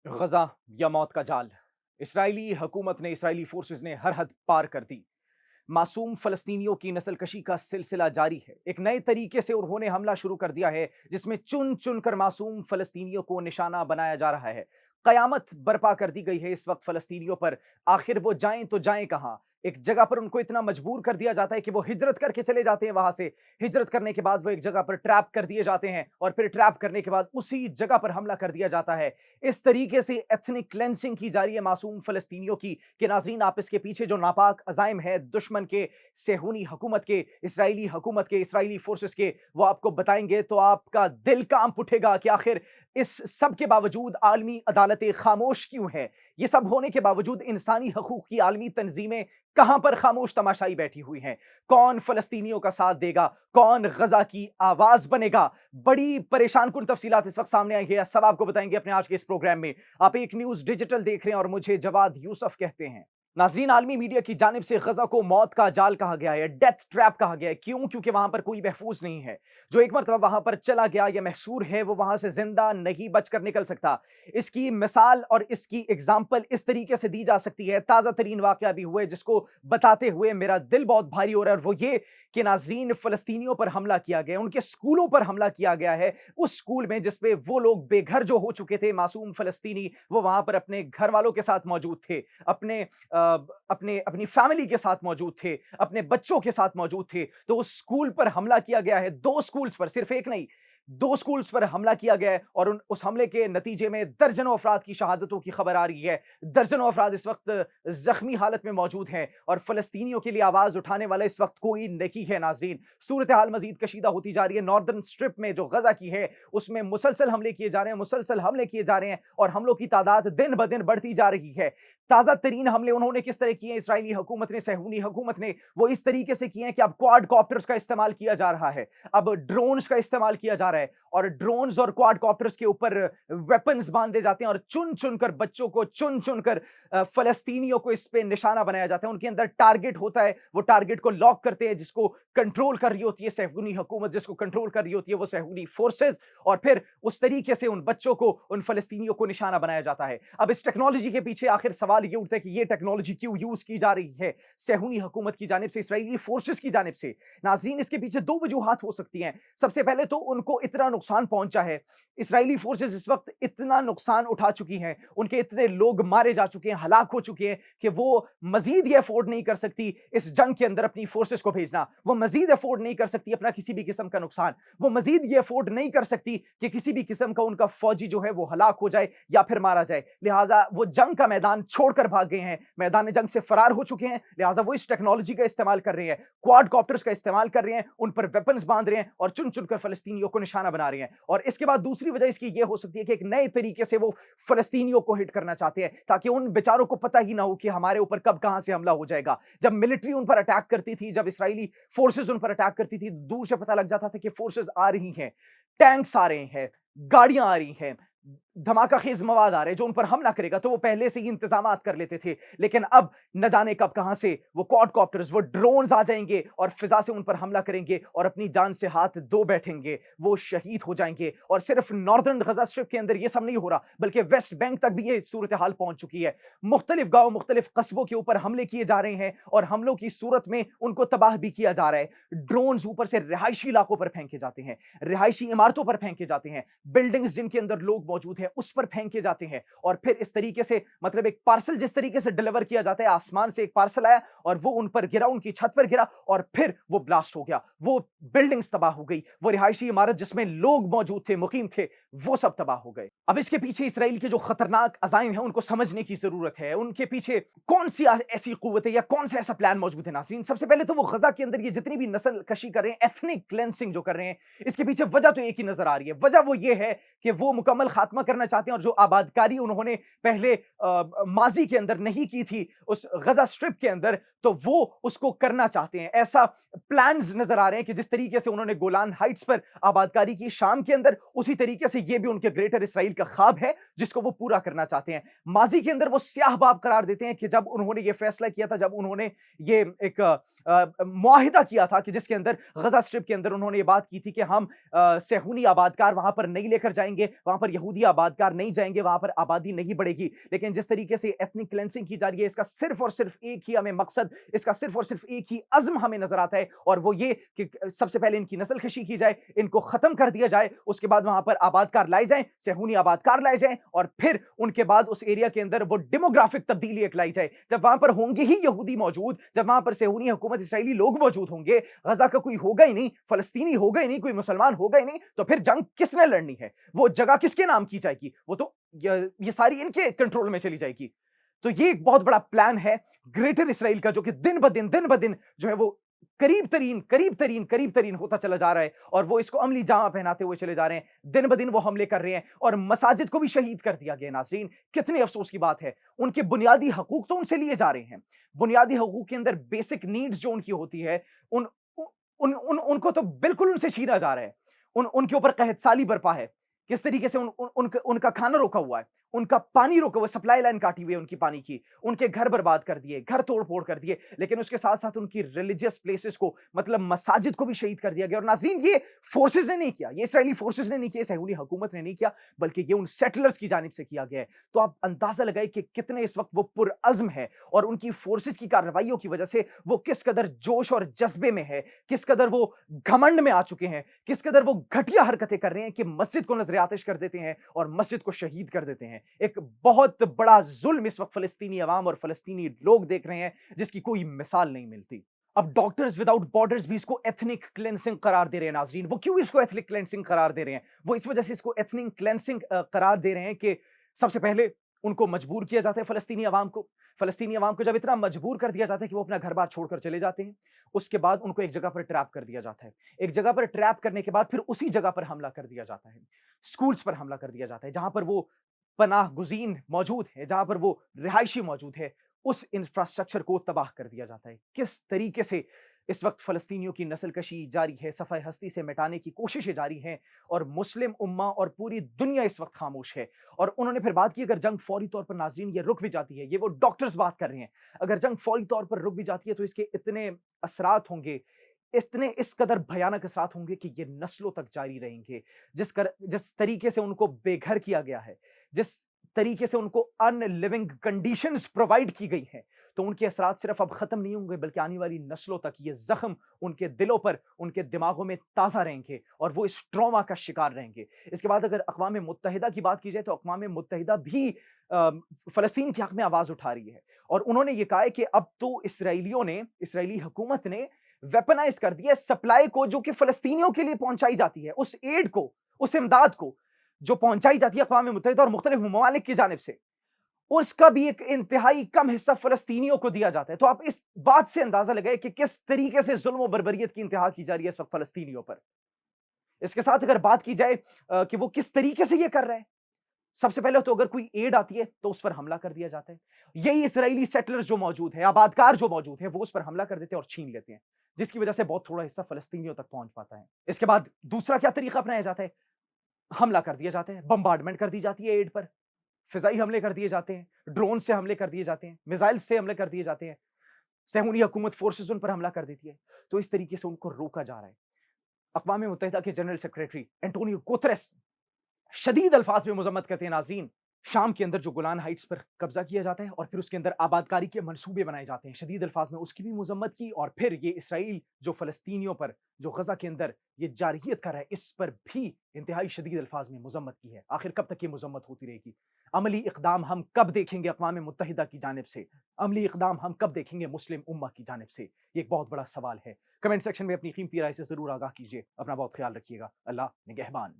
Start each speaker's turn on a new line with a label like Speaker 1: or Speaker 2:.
Speaker 1: गजा या मौत का जाल। इसराइली हुकूमत ने, इसराइली फोर्सेस ने हर हद पार कर दी। मासूम फलस्तीनियों की नस्लकशी का सिलसिला जारी है। एक नए तरीके से उन्होंने हमला शुरू कर दिया है, जिसमें चुन चुन कर मासूम फलस्तीनियों को निशाना बनाया जा रहा है। कयामत बर्पा कर दी गई है इस वक्त फलस्तीनियों पर। आखिर वो जाएं तो जाएं कहां? एक जगह पर उनको इतना मजबूर कर दिया जाता है कि वो हिजरत करके चले जाते हैं वहां से। हिजरत करने के बाद वो एक जगह पर ट्रैप कर दिए जाते हैं, और फिर ट्रैप करने के बाद उसी जगह पर हमला कर दिया जाता है। इस तरीके से एथनिक क्लेंसिंग की जा रही है मासूम फलस्तीनियों की, कि नाजरीन आप इसके पीछे जो नापाक अजाइम है दुश्मन के, सेहूनी हुकूमत के, इसराइली हुकूमत के, इसराइली फोर्सेस के, वो आपको बताएंगे तो आपका दिल कांप उठेगा कि आखिर इस सब के बावजूद आलमी अदालतें खामोश क्यों है। ये सब होने के बावजूद इंसानी हकूक की आलमी तंजीमें कहां पर खामोश तमाशाई बैठी हुई हैं। कौन फलस्तीनियों का साथ देगा, कौन गजा की आवाज बनेगा? बड़ी परेशान कुन तफसीलात इस वक्त सामने आई है, सब आपको बताएंगे अपने आज के इस प्रोग्राम में। आप एक न्यूज डिजिटल देख रहे हैं और मुझे जवाद यूसुफ कहते हैं। नाजरीन, आलमी मीडिया की जानिब से गजा को मौत का जाल कहा गया है, डेथ ट्रैप कहा गया है। क्यों? क्योंकि वहां पर कोई महफूज नहीं है। जो एक मरतबा वहां पर चला गया या महसूर है, वो वहां से जिंदा नहीं बचकर निकल सकता। इसकी मिसाल और इसकी एग्जाम्पल इस तरीके से दी जा सकती है। ताजा तरीन वाकया भी हुए जिसको बताते हुए मेरा दिल बहुत भारी हो रहा है, और वो ये कि नाजरीन, फलस्तीनियों पर हमला किया गया, उनके स्कूलों पर हमला किया गया है। उस स्कूल में जिसपे वो लोग बेघर जो हो चुके थे, मासूम फलस्तीनी, वो वहां पर अपने घर वालों के साथ मौजूद थे, अपनी फैमिली के साथ मौजूद थे, अपने बच्चों के साथ मौजूद थे। तो उस स्कूल पर हमला किया गया है, दो स्कूल्स पर, सिर्फ एक नहीं, दो स्कूल्स पर हमला किया गया है, और उस हमले के नतीजे में दर्जनों अफराद की शहादतों की खबर आ रही है। दर्जनों अफराद इस वक्त जख्मी हालत में मौजूद हैं, और फलस्तीनियों के लिए आवाज उठाने वाला इस वक्त कोई नहीं है। नाजरीन, सूरत हाल मजीद कशीदा होती जा रही है। नॉर्दर्न स्ट्रिप में जो गजा की है, उसमें मुसलसल हमले किए जा रहे हैं, मुसलसल हमले किए जा रहे हैं, और हमलों की तादाद दिन ब दिन बढ़ती जा रही है। ताजा तरीन हमले उन्होंने किस तरह किए? इसराइली हुकूमत ने, सहूनी हुकूमत ने, वो इस तरीके से किए हैं कि अब क्वाड कॉप्टर्स का इस्तेमाल किया जा रहा है, अब ड्रोन्स का इस्तेमाल किया जा रहा है, और ड्रोन्स और क्वाड कॉप्टर्स के ऊपर वेपन्स बांधे जाते हैं, और चुन चुन कर बच्चों को, चुन चुन कर फलस्तीनियों को इस पे निशाना बनाया जाता है। उनके अंदर टारगेट होता है, वो टारगेट को लॉक करते हैं, जिसको कंट्रोल कर रही होती है सहूनी हुकूमत, जिसको कंट्रोल कर रही होती है वो सहूनी फोर्सेस, और फिर उस तरीके से उन बच्चों को, उन फलस्तीनियों को निशाना बनाया जाता है। अब इस टेक्नोलॉजी के पीछे आखिर सवाल ये उठता है कि ये टेक्नोलॉजी क्यों यूज की जा रही है सहूनी हुकूमत की जानिब से, इसराइली फोर्सेस की जानिब से? नाजरीन, इसके पीछे दो वजूहात हो सकती हैं। सबसे पहले तो उनको इतना नुकसान पहुंचा है, इसराइली फोर्सेस इस वक्त इतना नुकसान उठा चुकी हैं, उनके इतने लोग मारे जा चुके हैं, हलाक हो चुके हैं, कि वो मजीद ये अफोर्ड नहीं कर सकती इस जंग के अंदर अपनी फोर्सेस को भेजना। वो मजीद अफोर्ड नहीं कर सकती अपना किसी भी किस्म का नुकसान। वो मजीद ये अफोर्ड नहीं कर सकती कि किसी भी किस्म का उनका फौजी जो है वो हलाक हो जाए या फिर मारा जाए। लिहाजा वो जंग का मैदान छोड़कर भाग गए हैं, मैदान जंग से फरार हो चुके हैं। लिहाजा वो इस टेक्नोलॉजी का इस्तेमाल कर रहे हैं, क्वाड कॉप्टर्स का इस्तेमाल कर रहे हैं, उन पर वेपन्स बांध रहे हैं, और चुन चुनकर फलस्तीनियों को निशाना बना रहे हैं। और इसके बाद दूसरी वजह इसकी ये हो सकती है कि एक नए तरीके से वो फलस्तीनियों को हिट करना चाहते हैं, ताकि उन बेचारों को पता ही ना हो कि हमारे ऊपर कब कहां से हमला हो जाएगा। जब मिलिट्री उन पर अटैक करती थी, जब इसराइली फोर्सेस उन पर अटैक करती थी, दूर से पता लग जाता था कि फोर्सेस आ रही हैं, टैंक्स आ रहे हैं, गाड़ियां आ रही हैं, धमाका खेज मवाद आ रहे हैं जो उन पर हमला करेगा, तो वो पहले से ही इंतजाम कर लेते थे। लेकिन अब न जाने कब कहां से वो क्वाडकॉप्टर्स, वो ड्रोन्स आ जाएंगे और फिजा से उन पर हमला करेंगे, और अपनी जान से हाथ धो बैठेंगे, वो शहीद हो जाएंगे। और सिर्फ नॉर्दर्न गजा स्ट्रिप के अंदर ये सब नहीं हो रहा, बल्कि वेस्ट बैंक तक भी ये सूरत हाल पहुंच चुकी है। मुख्तलिफ गांव, मुख्तलिफ कस्बों के ऊपर हमले किए जा रहे हैं, और हमलों की सूरत में उनको तबाह भी किया जा रहा है। ड्रोन्स ऊपर से रिहायशी इलाकों पर फेंके जाते हैं, रिहायशी इमारतों पर फेंके जाते हैं, बिल्डिंग्स जिनके अंदर लोग मौजूद हैं उस पर फेंके जाते हैं। और फिर इस तरीके से, मतलब एक पार्सल जिस तरीके से डिलीवर किया जाता है, आसमान से एक पार्सल आया और वो उन पर गिरा, उनकी छत पर गिरा, और फिर वो ब्लास्ट हो गया, वो बिल्डिंग्स तबाह हो गई, वो रिहायशी इमारत जिसमें लोग मौजूद थे, मुकीम थे, वो सब तबाह हो गए। अब इसके पीछे इसराइल के जो खतरनाक अजाइम है उनको समझने की जरूरत है। उनके पीछे कौन सी ऐसी कुव्वत है या कौन सा ऐसा प्लान मौजूद है? नाज़रीन, सबसे पहले तो वो गजा के अंदर ये जितनी भी नस्ल कशी कर रहे हैं, एथनिक क्लेंसिंग जो कर रहे हैं, इसके पीछे वजह तो एक ही नजर आ रही है। वजह वो ये है कि वो मुकम्मल खात्मा करना चाहते हैं, और जो आबादकारी उन्होंने पहले माजी के अंदर नहीं की थी उस गजा स्ट्रिप के अंदर, तो वो उसको करना चाहते हैं। ऐसा प्लान्स नजर आ रहे हैं कि जिस तरीके से उन्होंने गोलान हाइट्स पर आबादकारी की शाम के अंदर, उसी तरीके से ये भी उनके ग्रेटर इसराइल का ख्वाब है जिसको वो पूरा करना चाहते हैं। माजी के अंदर वो स्याह बाब करार देते हैं कि जब उन्होंने ये फैसला किया था, जब उन्होंने ये एक मुआहिदा किया था कि जिसके अंदर गजा स्ट्रिप के अंदर उन्होंने ये बात की थी कि हम सेहूनी आबादकार वहां पर नहीं लेकर जाएंगे, वहां पर यहूदी آبادکار نہیں جائیں گے وہاں پر آبادی نہیں بڑھے گی. لیکن جس طریقے سے ایتھنک کلینسنگ کی جا رہی ہے اس کا صرف اور صرف ایک ہی ہمیں مقصد, اس کا صرف اور صرف ایک ہی عزم ہمیں نظر آتا ہے, اور وہ یہ کہ سب سے پہلے ان کی نسل کشی کی جائے, ان کو ختم کر دیا جائے, اس کے بعد وہاں پر آبادکار لائے جائیں, صہیونی آبادکار لائے جائیں, اور پھر ان کے بعد اس ایریا کے اندر وہ ڈیموگرافک تبدیلی ایک لائی جائے. جب وہاں پر ہوں گے ہی یہودی موجود, جب وہاں پر صہیونی حکومت اسرائیلی لوگ موجود ہوں گے, غزہ کا کوئی ہوگا ہی نہیں, فلسطینی ہوگا ہی نہیں, کوئی مسلمان ہوگا ہی نہیں, تو پھر جنگ کس نے لڑنی ہے؟ وہ جگہ کس کے نام کی جائے گی؟ وہ تو یہ ساری ان کے کنٹرول میں چلی جائے گی. تو یہ ایک بہت بڑا پلان ہے گریٹر اسرائیل کا, جو کہ دن بدن جو ہے وہ قریب ترین ہوتا چلا جا رہا ہے, اور وہ اس کو عملی جامہ پہناتے ہوئے چلے جا رہے ہیں. دن بدن وہ حملے کر رہے ہیں, اور مساجد کو بھی شہید کر دیا گیا. ناظرین, کتنے افسوس کی بات ہے, ان کے بنیادی حقوق تو ان سے لیے جا رہے ہیں. بنیادی حقوق کے اندر بیسک نیڈز جو ان کی ہوتی ہے ان کو تو بالکل ان سے چھینا جا رہا ہے. ان کے اوپر قحط سالی برپا ہے. کس طریقے سے ان کا کھانا روکا ہوا ہے, ان کا پانی روکا ہوا, سپلائی لائن کاٹی ہوئی ہے ان کی پانی کی, ان کے گھر برباد کر دیے, گھر توڑ پھوڑ کر دیے. لیکن اس کے ساتھ ساتھ ان کی ریلیجیس پلیسز کو, مطلب مساجد کو بھی شہید کر دیا گیا. اور ناظرین, یہ فورسز نے نہیں کیا, یہ اسرائیلی فورسز نے نہیں کیا, صہیونی حکومت نے نہیں کیا, بلکہ یہ ان سیٹلرز کی جانب سے کیا گیا ہے. تو آپ اندازہ لگائیں کہ کتنے اس وقت وہ پرعزم ہے, اور ان کی فورسز کی کارروائیوں کی وجہ سے وہ کس قدر جوش اور جذبے میں ہے, کس قدر وہ گھمنڈ میں آ چکے ہیں, کس قدر وہ گھٹیا حرکتیں کر رہے ہیں کہ مسجد کو نظر آتش کر دیتے ہیں اور مسجد کو شہید کر دیتے ہیں. ایک بہت بڑا ظلم اس وقت فلسطینی عوام اور فلسطینی لوگ دیکھ رہے ہیں, جس کی کوئی مثال نہیں ملتی. اب ڈاکٹرز وداؤٹ بارڈرز بھی اس کو ایتھنک کلینسنگ قرار دے رہے ہیں. ناظرین, وہ کیوں اس کو ایتھنک کلینسنگ قرار دے رہے ہیں؟ وہ اس وجہ سے اس کو ایتھنک کلینسنگ قرار دے رہے ہیں کہ سب سے پہلے ان کو مجبور کیا جاتا ہے, فلسطینی عوام کو جب اتنا مجبور کر دیا جاتا ہے کہ وہ اپنا گھر بار چھوڑ کر چلے جاتے ہیں, اس کے بعد ان کو ایک جگہ پر ٹریپ کر دیا جاتا ہے. ایک جگہ پر ٹریپ کرنے کے بعد پھر اسی جگہ پر حملہ کر دیا جاتا ہے, سکولز پر حملہ کر دیا جاتا ہے, جہاں پر وہ پناہ گزین موجود ہے, جہاں پر وہ رہائشی موجود ہے, اس انفراسٹرکچر کو تباہ کر دیا جاتا ہے. کس طریقے سے اس وقت فلسطینیوں کی نسل کشی جاری ہے, صفحہ ہستی سے مٹانے کی کوششیں جاری ہیں, اور مسلم امہ اور پوری دنیا اس وقت خاموش ہے. اور انہوں نے پھر بات کی, اگر جنگ فوری طور پر, ناظرین, یہ رک بھی جاتی ہے, یہ وہ ڈاکٹرز بات کر رہے ہیں, اگر جنگ فوری طور پر رک بھی جاتی ہے تو اس کے اتنے اثرات ہوں گے, اس قدر بھیانک اثرات ہوں گے کہ یہ نسلوں تک جاری رہیں گے. جس طریقے سے ان کو بے گھر کیا گیا ہے, جس طریقے سے ان کو ان لیونگ کنڈیشنز پرووائڈ کی گئی ہیں, تو ان کے اثرات صرف اب ختم نہیں ہوں گے, بلکہ آنے والی نسلوں تک یہ زخم ان کے دلوں پر, ان کے دماغوں میں تازہ رہیں گے, اور وہ اس ٹراما کا شکار رہیں گے. اس کے بعد اگر اقوام متحدہ کی بات کی جائے تو اقوام متحدہ بھی فلسطین کے حق میں آواز اٹھا رہی ہے, اور انہوں نے یہ کہا ہے کہ اب تو اسرائیلی حکومت نے ویپنائز کر دیا سپلائی کو, جو کہ فلسطینیوں کے لیے پہنچائی جاتی ہے, اس ایڈ کو, اس امداد کو جو پہنچائی جاتی ہے اقوام متحدہ اور مختلف ممالک کی جانب سے, اس کا بھی ایک انتہائی کم حصہ فلسطینیوں کو دیا جاتا ہے. تو آپ اس بات سے اندازہ لگائیں کہ کس طریقے سے ظلم و بربریت کی انتہا کی جا رہی ہے اس وقت فلسطینیوں پر. اس کے ساتھ اگر بات کی جائے کہ وہ کس طریقے سے یہ کر رہے ہیں, سب سے پہلے تو اگر کوئی ایڈ آتی ہے تو اس پر حملہ کر دیا جاتا ہے. یہی اسرائیلی سیٹلرز جو موجود ہیں, آبادکار جو موجود ہیں, وہ اس پر حملہ کر دیتے ہیں اور چھین لیتے ہیں, جس کی وجہ سے بہت تھوڑا حصہ فلسطینیوں تک پہنچ پاتا ہے. اس کے بعد دوسرا کیا طریقہ اپنایا جاتا ہے؟ حملہ کر دیا جاتا ہے, بمبارڈمنٹ کر دی جاتی ہے ایڈ پر, فضائی حملے کر دیے جاتے ہیں, ڈرون سے حملے کر دیے جاتے ہیں, میزائل سے حملے کر دیے جاتے ہیں, صہیونی حکومت فورسز ان پر حملہ کر دیتی ہے. تو اس طریقے سے ان کو روکا جا رہا ہے. اقوام متحدہ کے جنرل سیکریٹری اینٹونیو گوتریس شدید الفاظ میں مذمت کرتے ہیں. ناظرین, شام کے اندر جو گولان ہائٹس پر قبضہ کیا جاتا ہے اور پھر اس کے اندر آبادکاری کے منصوبے بنائے جاتے ہیں, شدید الفاظ میں اس کی بھی مذمت کی. اور پھر یہ اسرائیل جو فلسطینیوں پر, جو غزہ کے اندر یہ جارحیت کر رہا ہے, اس پر بھی انتہائی شدید الفاظ میں مذمت کی ہے. آخر کب تک یہ مذمت ہوتی رہے گی؟ عملی اقدام ہم کب دیکھیں گے اقوام متحدہ کی جانب سے؟ عملی اقدام ہم کب دیکھیں گے مسلم امہ کی جانب سے؟ یہ ایک بہت بڑا سوال ہے. کمنٹ سیکشن میں اپنی قیمتی رائے سے ضرور آگاہ کیجیے. اپنا بہت خیال رکھیے گا. اللہ نگہبان.